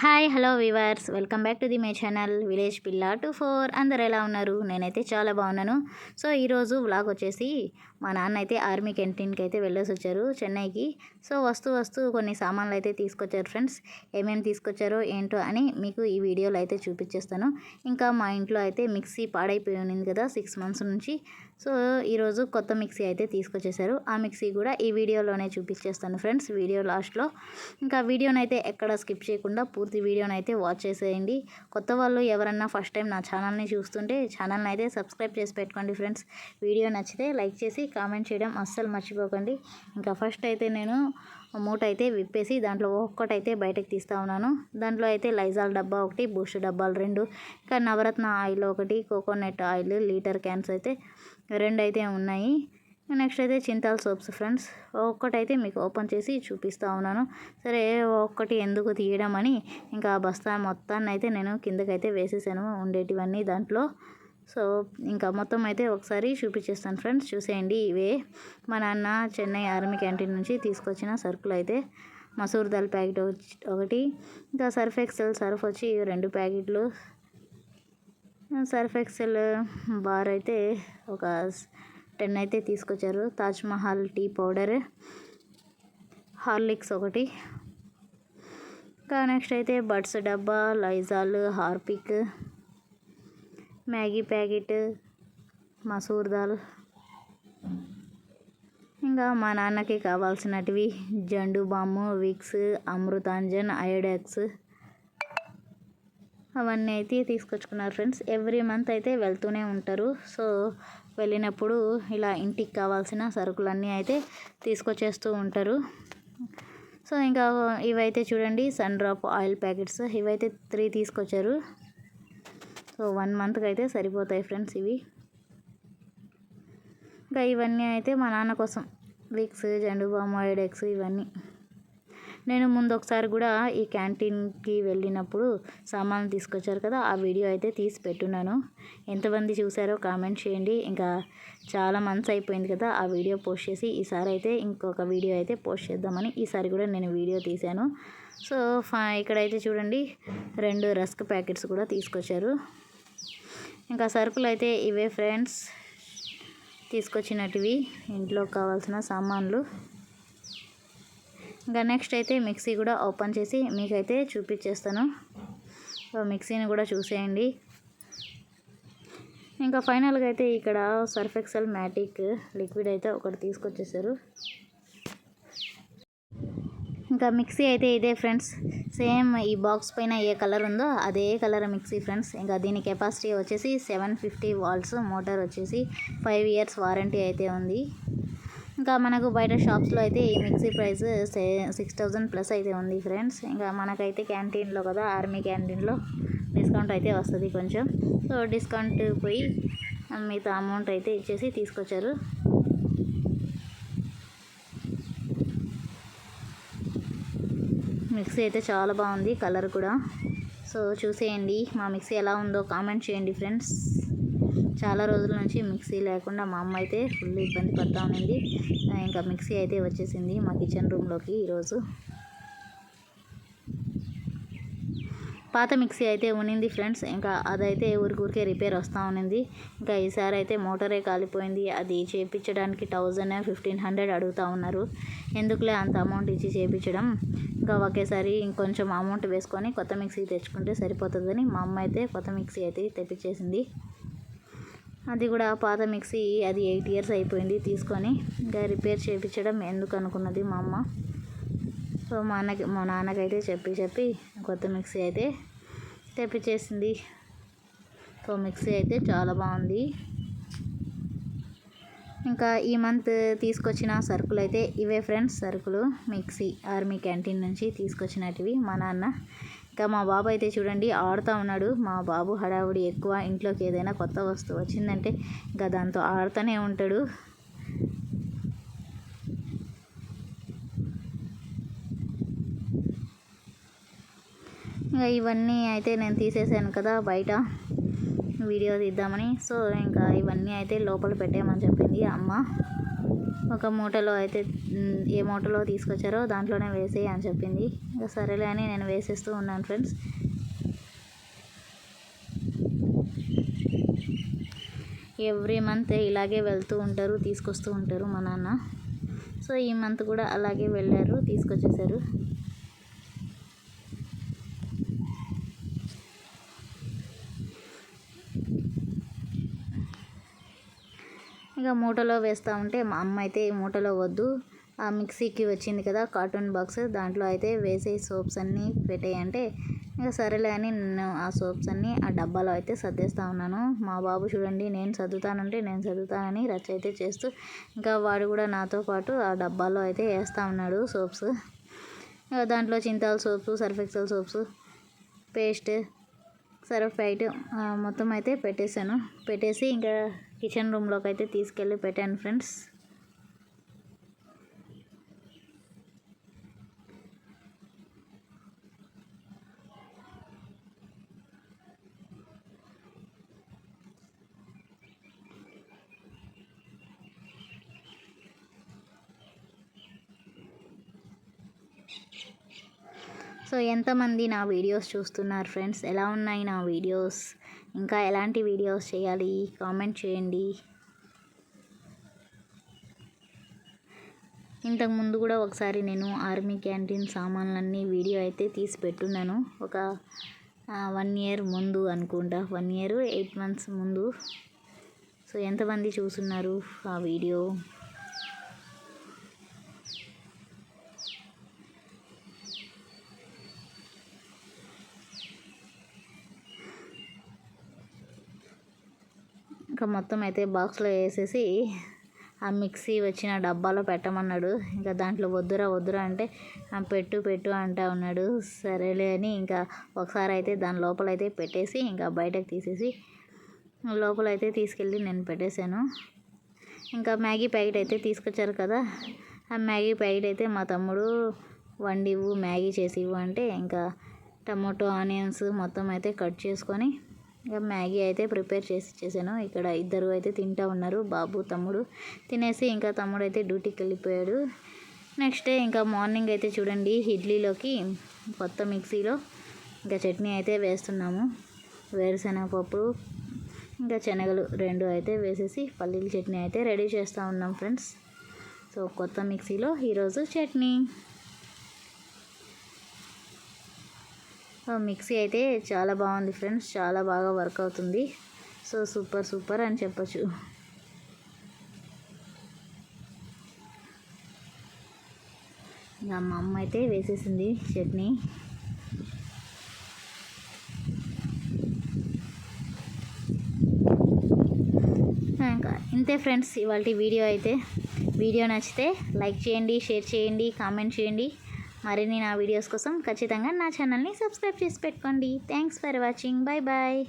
Hi hello viewers, welcome back to my channel village పిల్ల 24. అందరు ఎలా ఉన్నారు? నేనైతే చాలా బాగున్నాను. సో ఈరోజు వ్లాగ్ వచ్చేసి మా నాన్న అయితే ఆర్మీ క్యాంటీన్కి అయితే వెళ్ళేసి వచ్చారు చెన్నైకి. సో వస్తూ కొన్ని సామాన్లు అయితే తీసుకొచ్చారు ఫ్రెండ్స్. ఏమేమి తీసుకొచ్చారో ఏంటో అని మీకు ఈ వీడియోలో అయితే చూపించేస్తాను. ఇంకా మా ఇంట్లో అయితే మిక్సీ పాడైపోయి ఉంది కదా 6 months నుంచి. సో ఈరోజు కొత్త మిక్సీ అయితే తీసుకొచ్చేసారు. ఆ మిక్సీ కూడా ఈ వీడియోలోనే చూపించేస్తాను ఫ్రెండ్స్, వీడియో లాస్ట్లో. ఇంకా వీడియోని అయితే ఎక్కడ స్కిప్ చేయకుండా పూర్తి వీడియోని అయితే వాచ్ చేసేయండి. కొత్త వాళ్ళు ఎవరన్నా ఫస్ట్ టైం నా ఛానల్ని చూస్తుంటే ఛానల్ని అయితే సబ్స్క్రైబ్ చేసి పెట్టుకోండి ఫ్రెండ్స్. వీడియో నచ్చితే లైక్ చేసి కామెంట్ చేయడం అస్సలు మర్చిపోకండి. ఇంకా ఫస్ట్ అయితే నేను మూట అయితే విప్పేసి దాంట్లో ఒక్కటైతే బయటకు తీస్తూ ఉన్నాను. దాంట్లో అయితే లైజాల్ డబ్బా ఒకటి, బూస్ట్ డబ్బాలు 2, ఇంకా నవరత్న ఆయిల్ ఒకటి, కోకోనట్ ఆయిల్ లీటర్ క్యాన్స్ అయితే 2 అయితే ఉన్నాయి. నెక్స్ట్ అయితే చింతాల్ సోప్స్ ఫ్రెండ్స్. ఒక్కటైతే మీకు ఓపెన్ చేసి చూపిస్తూ ఉన్నాను. సరే ఒక్కటి ఎందుకు తీయడం అని ఇంకా బస్తా మొత్తాన్ని అయితే నేను కిందకైతే వేసేసాను ఉండేటివన్నీ దాంట్లో. సో ఇంకా మొత్తం అయితే ఒకసారి చూపించేస్తాను ఫ్రెండ్స్, చూసేయండి. ఇవే మా నాన్న చెన్నై ఆర్మీ క్యాంటీన్ నుంచి తీసుకొచ్చిన సరుకులు అయితే. మసూర్ దాల్ ప్యాకెట్ ఒకటి, ఇంకా సర్ఫ్ ఎక్సెల్ సర్ఫ్ వచ్చి 2 ప్యాకెట్లు, సర్ఫ్ ఎక్సెల్ బార్ అయితే ఒక 10 అయితే తీసుకొచ్చారు. Taj Mahal tea powder, Horlicks ఒకటి, ఇంకా నెక్స్ట్ అయితే బడ్స్ డబ్బా, లైజాల్, హార్పిక్, మ్యాగీ ప్యాకెట్, మసూర్ దాల్, ఇంకా మా నాన్నకి కావాల్సినటివి Zandu balm, Vicks, Amrutanjan, Iodex అవన్నీ అయితే తీసుకొచ్చుకున్నారు ఫ్రెండ్స్. ఎవ్రీ మంత్ అయితే వెళ్తూనే ఉంటారు. సో వెళ్ళినప్పుడు ఇలా ఇంటికి కావాల్సిన సరుకులన్నీ అయితే తీసుకొచ్చేస్తూ ఉంటారు. సో ఇంకా ఇవైతే చూడండి సన్ డ్రాప్ ఆయిల్ ప్యాకెట్స్, ఇవైతే 3 తీసుకొచ్చారు. సో 1 monthకి అయితే సరిపోతాయి ఫ్రెండ్స్ ఇవి. ఇంకా ఇవన్నీ అయితే మా నాన్న కోసం విక్స్, జండు బామ్, అయోడెక్స్ ఇవన్నీ. నేను ముందు ఒకసారి కూడా ఈ క్యాంటీన్కి వెళ్ళినప్పుడు సామాన్లు తీసుకొచ్చారు కదా, ఆ వీడియో అయితే తీసి పెట్టున్నాను. ఎంతమంది చూసారో కామెంట్ చేయండి. ఇంకా చాలా మంత్స్ అయిపోయింది కదా ఆ వీడియో పోస్ట్ చేసి. ఈసారి అయితే ఇంకొక వీడియో అయితే పోస్ట్ చేద్దామని ఈసారి కూడా నేను వీడియో తీశాను. సో ఇక్కడైతే చూడండి 2 రస్క్ ప్యాకెట్స్ కూడా తీసుకొచ్చారు. ఇంకా సరుకులు అయితే ఇవే ఫ్రెండ్స్ తీసుకొచ్చినటివి, ఇంట్లో కావాల్సిన సామాన్లు. ఇంకా నెక్స్ట్ అయితే మిక్సీ కూడా ఓపెన్ చేసి మీకైతే చూపించేస్తాను. మిక్సీని కూడా చూసేయండి. ఇంకా ఫైనల్గా అయితే ఇక్కడ సర్ఫ్ ఎక్సెల్ మ్యాటిక్ లిక్విడ్ అయితే ఒకటి తీసుకొచ్చేసారు. ఇంకా మిక్సీ అయితే ఇదే ఫ్రెండ్స్, సేమ్ ఈ బాక్స్ పైన ఏ కలర్ ఉందో అదే కలర్ మిక్సీ ఫ్రెండ్స్. ఇంకా దీని కెపాసిటీ వచ్చేసి 750 watts, మోటార్ వచ్చేసి 5 years వారంటీ అయితే ఉంది. ఇంకా మనకు బయట షాప్స్లో అయితే ఈ మిక్సీ ప్రైస్ 6000+ అయితే ఉంది ఫ్రెండ్స్. ఇంకా మనకైతే క్యాంటీన్లో కదా, ఆర్మీ క్యాంటీన్లో డిస్కౌంట్ అయితే వస్తుంది కొంచెం. సో డిస్కౌంట్ పోయి మిగతా అమౌంట్ అయితే ఇచ్చేసి తీసుకొచ్చారు. మిక్సీ అయితే చాలా బాగుంది, కలర్ కూడా. సో చూసేయండి మా మిక్సీ ఎలా ఉందో కామెంట్ చేయండి ఫ్రెండ్స్. చాలా రోజుల నుంచి మిక్సీ లేకుండా మా అమ్మ అయితే ఫుల్ ఇబ్బంది పడుతూ ఉన్నింది. ఇంకా మిక్సీ అయితే వచ్చేసింది మా కిచెన్ రూమ్లోకి ఈరోజు. పాత మిక్సీ అయితే ఉన్నింది ఫ్రెండ్స్, ఇంకా అదైతే ఊరికే రిపేర్ వస్తూ ఉన్నింది. ఇంకా ఈసారి అయితే మోటారే కాలిపోయింది. అది చేయించడానికి 1000-1500 అడుగుతూ ఉన్నారు. ఎందుకులే అంత అమౌంట్ ఇచ్చి చేయించడం, ఇంకా ఒకేసారి ఇంకొంచెం అమౌంట్ వేసుకొని కొత్త మిక్సీ తెచ్చుకుంటే సరిపోతుందని మా అమ్మ అయితే కొత్త మిక్సీ అయితే తెప్పించేసింది. అది కూడా పాత మిక్సీ, అది 8 years అయిపోయింది తీసుకొని. ఇంకా రిపేర్ చేయించడం ఎందుకు అనుకున్నది మా అమ్మ. సో మా నాన్నకైతే చెప్పి కొత్త మిక్సీ అయితే తెప్పించేసింది. సో మిక్సీ అయితే చాలా బాగుంది. ఇంకా ఈ మంత్ తీసుకొచ్చిన సరుకులు అయితే ఇవే ఫ్రెండ్స్. సరుకులు మిక్సీ ఆర్మీ క్యాంటీన్ నుంచి తీసుకొచ్చినటివి మా నాన్న. ఇంకా మా బాబు అయితే చూడండి ఆడుతూ ఉన్నాడు. మా బాబు హడావుడి ఎక్కువ. ఇంట్లోకి ఏదైనా కొత్త వస్తువు వచ్చిందంటే ఇంకా దాంతో ఆడుతూనే ఉంటాడు. ఇంకా ఇవన్నీ అయితే నేను తీసేసాను కదా బయట వీడియో తీద్దామని. సో ఇంకా ఇవన్నీ అయితే లోపల పెట్టేయమని చెప్పింది అమ్మ. ఒక మూటలో అయితే ఏ మూటలో తీసుకొచ్చారో దాంట్లోనే వేసేయి అని చెప్పింది. ఇంకా సరేలే అని నేను వేసేస్తూ ఉన్నాను ఫ్రెండ్స్. ఎవ్రీ మంత్ ఇలాగే వెళ్తూ ఉంటారు, తీసుకొస్తూ ఉంటారు మా నాన్న. సో ఈ మంత్ కూడా అలాగే వెళ్ళారు, తీసుకొచ్చేసారు. ఇక మూటలో వేస్తూ ఉంటే మా అమ్మ అయితే ఈ మూటలో వద్దు, ఆ మిక్సీకి వచ్చింది కదా కార్టూన్ బాక్స్, దాంట్లో అయితే వేసే సోప్స్ అన్నీ పెట్టేయంటే ఇక సరేలే అని నేను ఆ సోప్స్ అన్నీ ఆ డబ్బాలో అయితే సర్దేస్తూ ఉన్నాను. మా బాబు చూడండి, నేను చదువుతానని రచ్చ అయితే చేస్తూ ఇంకా వాడు కూడా నాతో పాటు ఆ డబ్బాలో అయితే వేస్తూ ఉన్నాడు సోప్స్. దాంట్లో Cinthol soaps, Surf Excel soaps, paste, Surf white మొత్తం అయితే పెట్టేసి ఇంకా కిచెన్ రూమ్లోకి అయితే తీసుకెళ్ళి పెట్టాను ఫ్రెండ్స్. సో ఎంతమంది నా వీడియోస్ చూస్తున్నారు ఫ్రెండ్స్? ఎలా ఉన్నాయి నా వీడియోస్? ఇంకా ఎలాంటి వీడియోస్ చేయాలి కామెంట్ చేయండి. ఇంతకుముందు కూడా ఒకసారి నేను ఆర్మీ క్యాంటీన్ సామాన్లన్నీ వీడియో అయితే తీసి పెట్టున్నాను. ఒక 1 year ముందు అనుకుంటా, 1 year 8 months ముందు. సో ఎంతమంది చూస్తున్నారు ఆ వీడియో? ఇంకా మొత్తం అయితే బాక్స్లో వేసేసి ఆ మిక్సీ వచ్చిన డబ్బాలో పెట్టమన్నాడు. ఇంకా దాంట్లో వద్దురా అంటే పెట్టు అంటా ఉన్నాడు. సరేలే అని ఇంకా ఒకసారి అయితే దాని లోపలైతే పెట్టేసి ఇంకా బయటకు తీసేసి లోపలైతే తీసుకెళ్ళి నేను పెట్టేశాను. ఇంకా మ్యాగీ ప్యాకెట్ అయితే తీసుకొచ్చారు కదా, ఆ మ్యాగీ ప్యాకెట్ అయితే మా తమ్ముడు వండివు మ్యాగీ చేసివు అంటే ఇంకా టమోటో ఆనియన్స్ మొత్తం అయితే కట్ చేసుకొని ఇంకా మ్యాగీ అయితే ప్రిపేర్ చేసి ఇచ్చేసాను. ఇక్కడ ఇద్దరు అయితే తింటూ ఉన్నారు, బాబు తమ్ముడు. తినేసి ఇంకా తమ్ముడు అయితే డ్యూటీకి వెళ్ళిపోయాడు. నెక్స్ట్ డే ఇంకా మార్నింగ్ అయితే చూడండి, ఇడ్లీలోకి కొత్త మిక్సీలో ఇంకా చట్నీ అయితే వేస్తున్నాము. వేరుశనగపప్పు ఇంకా శనగలు 2 అయితే వేసేసి పల్లీల చట్నీ అయితే రెడీ చేస్తూ ఉన్నాం ఫ్రెండ్స్. సో కొత్త మిక్సీలో ఈరోజు చట్నీ. మిక్సీ అయితే చాలా బాగుంది ఫ్రెండ్స్, చాలా బాగా వర్క్ అవుతుంది. సో సూపర్ అని చెప్పచ్చు. ఇంకా మా అమ్మ అయితే వేసేసింది చట్నీ. ఇంకా ఇంతే ఫ్రెండ్స్ ఇవాళ వీడియో అయితే. వీడియో నచ్చితే లైక్ చేయండి, షేర్ చేయండి, కామెంట్ చేయండి. మరిన్ని నా వీడియోస్ కోసం ఖచ్చితంగా నా ఛానల్ని సబ్స్క్రైబ్ చేసి పెట్టుకోండి. Thanks for watching. బాయ్.